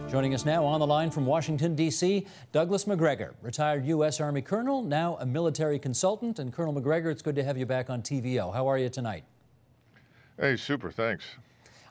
Joining us now on the line from Washington, D.C., Douglas Macgregor, retired U.S. Army Colonel, now a military consultant. And Colonel Macgregor, it's good to have you back on TVO. How are you tonight? Hey, super, thanks.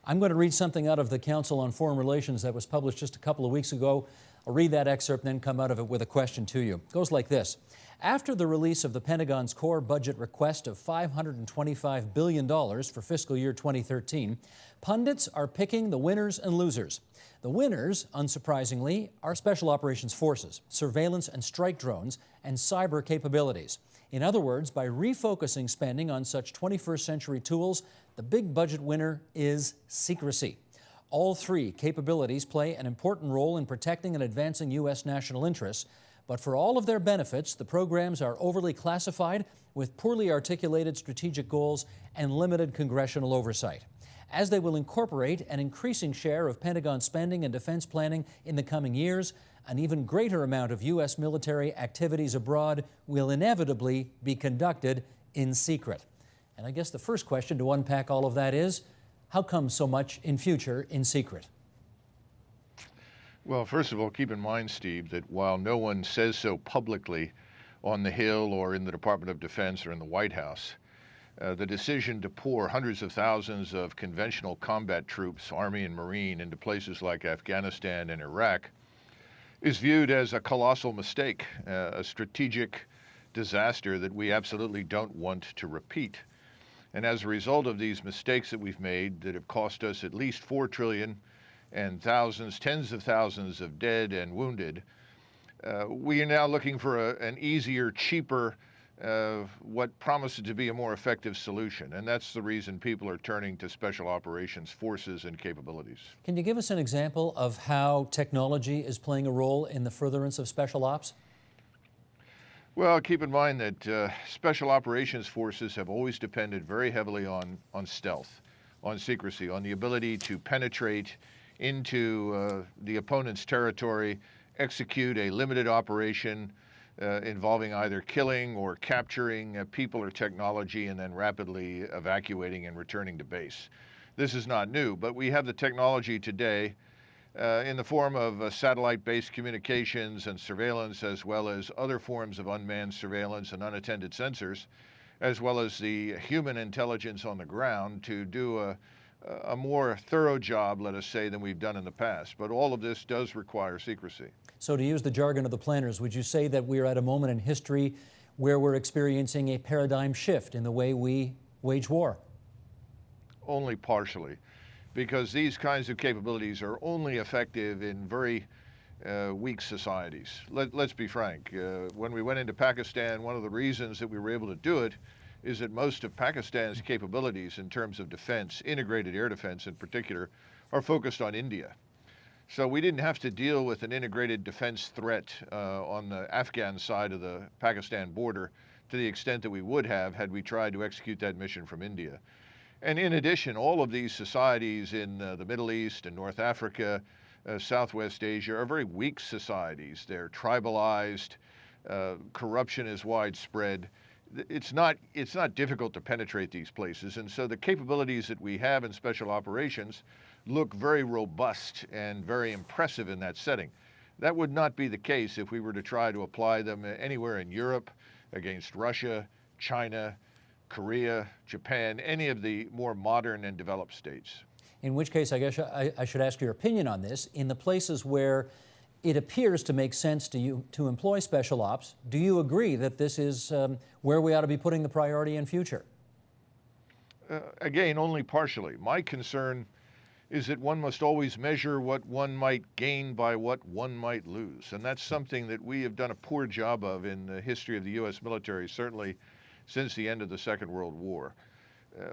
I'm going to read something out of the Council on Foreign Relations that was published just a couple of weeks ago. I'll read that excerpt and then come out of it with a question to you. It goes like this. After the release of the Pentagon's core budget request of $525 billion for fiscal year 2013, pundits are picking the winners and losers. The winners, unsurprisingly, are Special Operations Forces, surveillance and strike drones, and cyber capabilities. In other words, by refocusing spending on such 21st century tools, the big budget winner is secrecy. All three capabilities play an important role in protecting and advancing U.S. national interests, but for all of their benefits, the programs are overly classified with poorly articulated strategic goals and limited congressional oversight. As they will incorporate an increasing share of Pentagon spending and defense planning in the coming years, an even greater amount of U.S. military activities abroad will inevitably be conducted in secret. And I guess the first question to unpack all of that is, how come so much in future in secret? Well, first of all, keep in mind, Steve, that while no one says so publicly on the Hill or in the Department of Defense or in the White House, the decision to pour hundreds of thousands of conventional combat troops, Army and Marine, into places like Afghanistan and Iraq is viewed as a colossal mistake, a strategic disaster that we absolutely don't want to repeat. And as a result of these mistakes that we've made that have cost us at least $4 trillion and thousands, tens of thousands of dead and wounded, we are now looking for an easier, cheaper, what promises to be a more effective solution. And that's the reason people are turning to Special Operations Forces and capabilities. Can you give us an example of how technology is playing a role in the furtherance of Special Ops? Well, keep in mind that Special Operations Forces have always depended very heavily on stealth, on secrecy, on the ability to penetrate into the opponent's territory, execute a limited operation involving either killing or capturing people or technology, and then rapidly evacuating and returning to base. This is not new, but we have the technology today in the form of satellite-based communications and surveillance, as well as other forms of unmanned surveillance and unattended sensors, as well as the human intelligence on the ground to do a more thorough job, let us say, than we've done in the past. But all of this does require secrecy. So to use the jargon of the planners, would you say that we're at a moment in history where we're experiencing a paradigm shift in the way we wage war? Only partially, because these kinds of capabilities are only effective in very weak societies. Let's be frank. When we went into Pakistan, one of the reasons that we were able to do it is that most of Pakistan's capabilities in terms of defense, integrated air defense in particular, are focused on India. So we didn't have to deal with an integrated defense threat on the Afghan side of the Pakistan border to the extent that we would have had we tried to execute that mission from India. And in addition, all of these societies in the Middle East and North Africa, Southwest Asia are very weak societies. They're tribalized, corruption is widespread. It's not difficult to penetrate these places, and so the capabilities that we have in Special Operations look very robust and very impressive in that setting. That would not be the case if we were to try to apply them anywhere in Europe against Russia, China, Korea, Japan, any of the more modern and developed states. In which case, I guess I should ask your opinion on this. In the places where it appears to make sense to you to employ Special Ops, do you agree that this is where we ought to be putting the priority in future? Again, only partially. My concern is that one must always measure what one might gain by what one might lose. And that's something that we have done a poor job of in the history of the U.S. military, certainly since the end of the Second World War.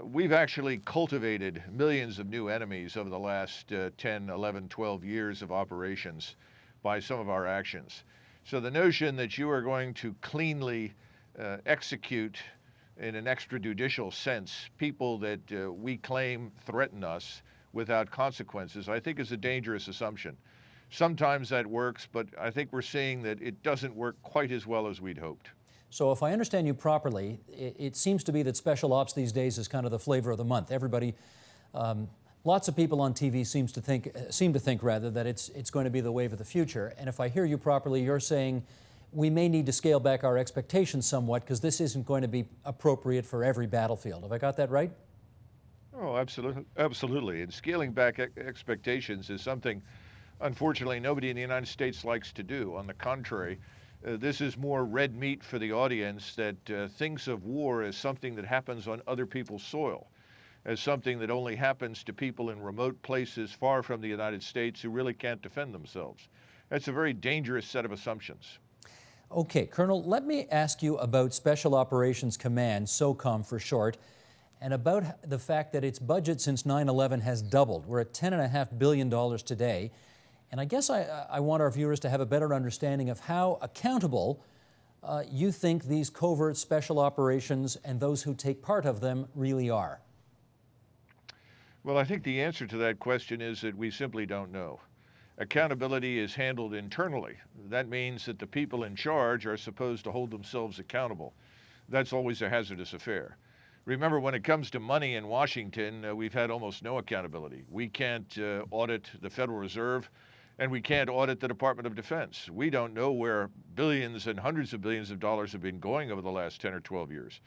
We've actually cultivated millions of new enemies over the last 10, 11, 12 years of operations by some of our actions. So the notion that you are going to cleanly execute in an extrajudicial sense people that we claim threaten us without consequences, I think is a dangerous assumption. Sometimes that works, but I think we're seeing that it doesn't work quite as well as we'd hoped. So if I understand you properly, it seems to be that Special Ops these days is kind of the flavor of the month. Everybody Lots of people on TV seem to think rather that it's going to be the wave of the future. And if I hear you properly, you're saying we may need to scale back our expectations somewhat because this isn't going to be appropriate for every battlefield. Have I got that right? Oh, absolutely, absolutely. And scaling back expectations is something, unfortunately, nobody in the United States likes to do. On the contrary, this is more red meat for the audience that thinks of war as something that happens on other people's soil, as something that only happens to people in remote places far from the United States who really can't defend themselves. That's a very dangerous set of assumptions. Okay, Colonel, let me ask you about Special Operations Command, SOCOM for short, and about the fact that its budget since 9/11 has doubled. We're at $10.5 billion today. And I guess I want our viewers to have a better understanding of how accountable you think these covert special operations and those who take part of them really are. Well, I think the answer to that question is that we simply don't know. Accountability is handled internally. That means that the people in charge are supposed to hold themselves accountable. That's always a hazardous affair. Remember, when it comes to money in Washington, we've had almost no accountability. We can't audit the Federal Reserve, and we can't audit the Department of Defense. We don't know where billions and hundreds of billions of dollars have been going over the last 10 or 12 years.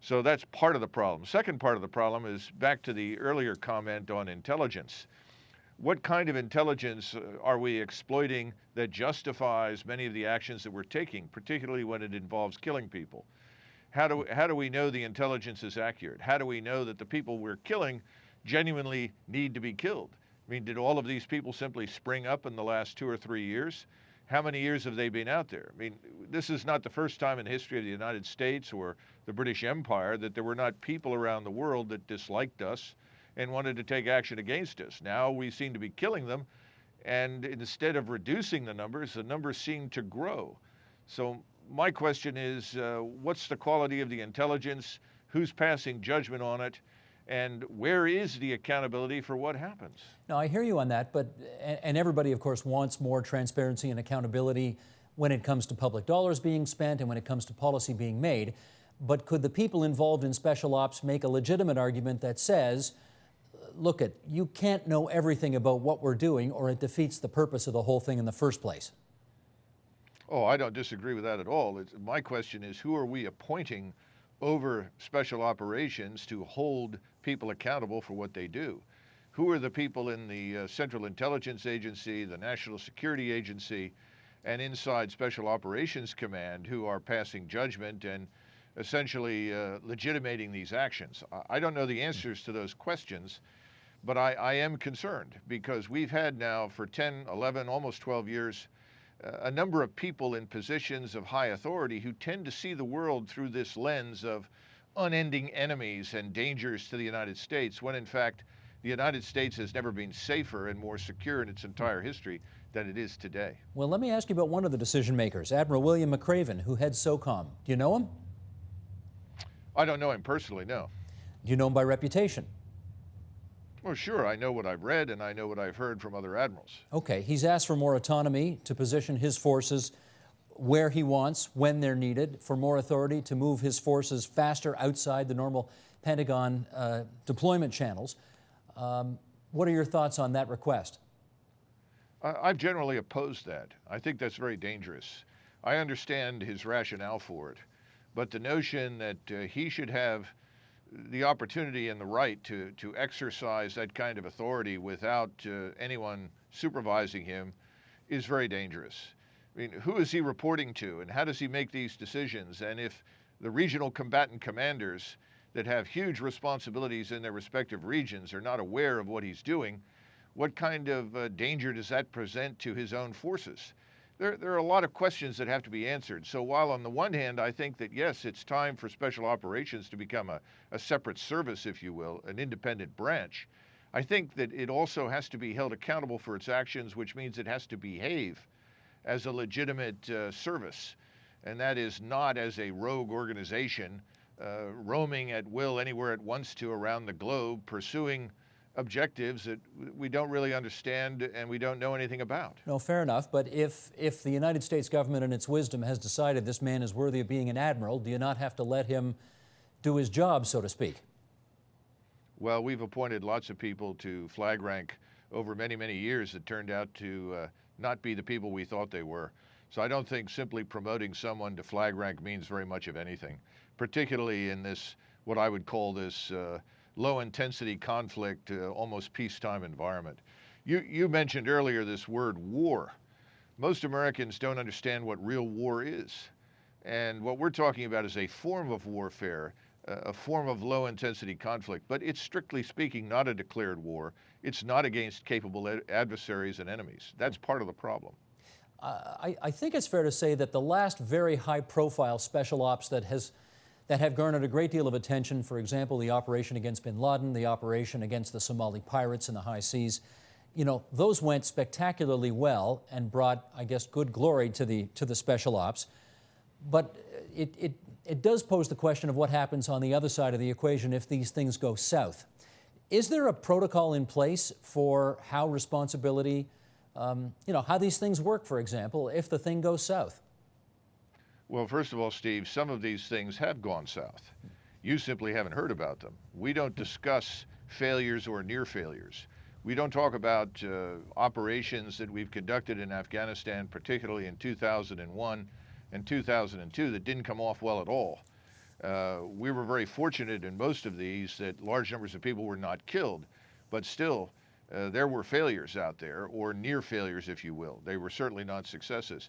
So that's part of the problem. Second part of the problem is back to the earlier comment on intelligence. What kind of intelligence are we exploiting that justifies many of the actions that we're taking, particularly when it involves killing people? How do we know the intelligence is accurate? How do we know that the people we're killing genuinely need to be killed? I mean, did all of these people simply spring up in the last 2 or 3 years? How many years have they been out there? I mean, this is not the first time in the history of the United States or the British Empire that there were not people around the world that disliked us and wanted to take action against us. Now we seem to be killing them, and instead of reducing the numbers seem to grow. So my question is, what's the quality of the intelligence? Who's passing judgment on it? And where is the accountability for what happens? Now, I hear you on that, but and everybody, of course, wants more transparency and accountability when it comes to public dollars being spent and when it comes to policy being made. But could the people involved in special ops make a legitimate argument that says, look, you can't know everything about what we're doing or it defeats the purpose of the whole thing in the first place? Oh, I don't disagree with that at all. My question is, who are we appointing over special operations to hold people accountable for what they do? Who are the people in the Central Intelligence Agency, the National Security Agency, and inside Special Operations Command who are passing judgment and essentially legitimating these actions? I don't know the answers to those questions, but I am concerned because we've had now for 10, 11, almost 12 years a number of people in positions of high authority who tend to see the world through this lens of unending enemies and dangers to the United States, when in fact the United States has never been safer and more secure in its entire history than it is today. Well, let me ask you about one of the decision makers, Admiral William McRaven, who heads SOCOM. Do you know him? I don't know him personally, no. Do you know him by reputation? Well, sure, I know what I've read and I know what I've heard from other admirals. Okay, he's asked for more autonomy to position his forces where he wants, when they're needed, for more authority to move his forces faster outside the normal Pentagon deployment channels. What are your thoughts on that request? I've generally opposed that. I think that's very dangerous. I understand his rationale for it, but the notion that he should have the opportunity and the right to exercise that kind of authority without anyone supervising him is very dangerous. I mean, who is he reporting to and how does he make these decisions? And if the regional combatant commanders that have huge responsibilities in their respective regions are not aware of what he's doing, what kind of danger does that present to his own forces? There are a lot of questions that have to be answered. So while on the one hand, I think that yes, it's time for special operations to become a separate service, if you will, an independent branch, I think that it also has to be held accountable for its actions, which means it has to behave as a legitimate service. And that is not as a rogue organization roaming at will anywhere it wants to around the globe, pursuing objectives that we don't really understand and we don't know anything about. No, fair enough, but if the United States government in its wisdom has decided this man is worthy of being an admiral, do you not have to let him do his job, so to speak? Well, we've appointed lots of people to flag rank over many, many years that turned out to not be the people we thought they were. So I don't think simply promoting someone to flag rank means very much of anything, particularly in this, what I would call this low intensity conflict, almost peacetime environment. You mentioned earlier this word war. Most Americans don't understand what real war is. And what we're talking about is a form of warfare, a form of low intensity conflict, but it's strictly speaking not a declared war. It's not against capable adversaries and enemies. That's part of the problem. I think it's fair to say that the last very high-profile special ops that have garnered a great deal of attention, for example, the operation against bin Laden, the operation against the Somali pirates in the high seas, you know, those went spectacularly well and brought, I guess, good glory to the special ops. But it does pose the question of what happens on the other side of the equation if these things go south. Is there a protocol in place for how responsibility, how these things work, for example, if the thing goes south? Well, first of all, Steve, some of these things have gone south. You simply haven't heard about them. We don't discuss failures or near failures. We don't talk about operations that we've conducted in Afghanistan, particularly in 2001 and 2002, that didn't come off well at all. We were very fortunate in most of these that large numbers of people were not killed, but still, there were failures out there, or near failures, if you will. They were certainly not successes.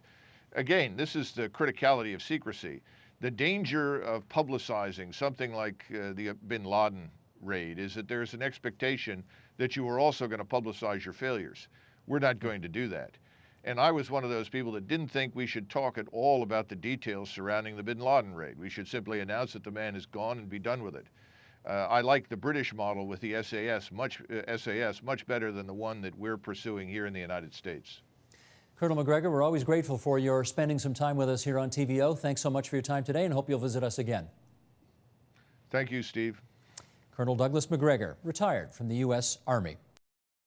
Again, this is the criticality of secrecy. The danger of publicizing something like the bin Laden raid is that there's an expectation that you are also going to publicize your failures. We're not going to do that. And I was one of those people that didn't think we should talk at all about the details surrounding the bin Laden raid. We should simply announce that the man is gone and be done with it. I like the British model with the SAS much better than the one that we're pursuing here in the United States. Colonel Macgregor, we're always grateful for your spending some time with us here on TVO. Thanks so much for your time today, and hope you'll visit us again. Thank you, Steve. Colonel Douglas Macgregor, retired from the U.S. Army.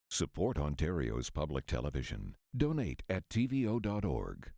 Support Ontario's public television. Donate at tvo.org.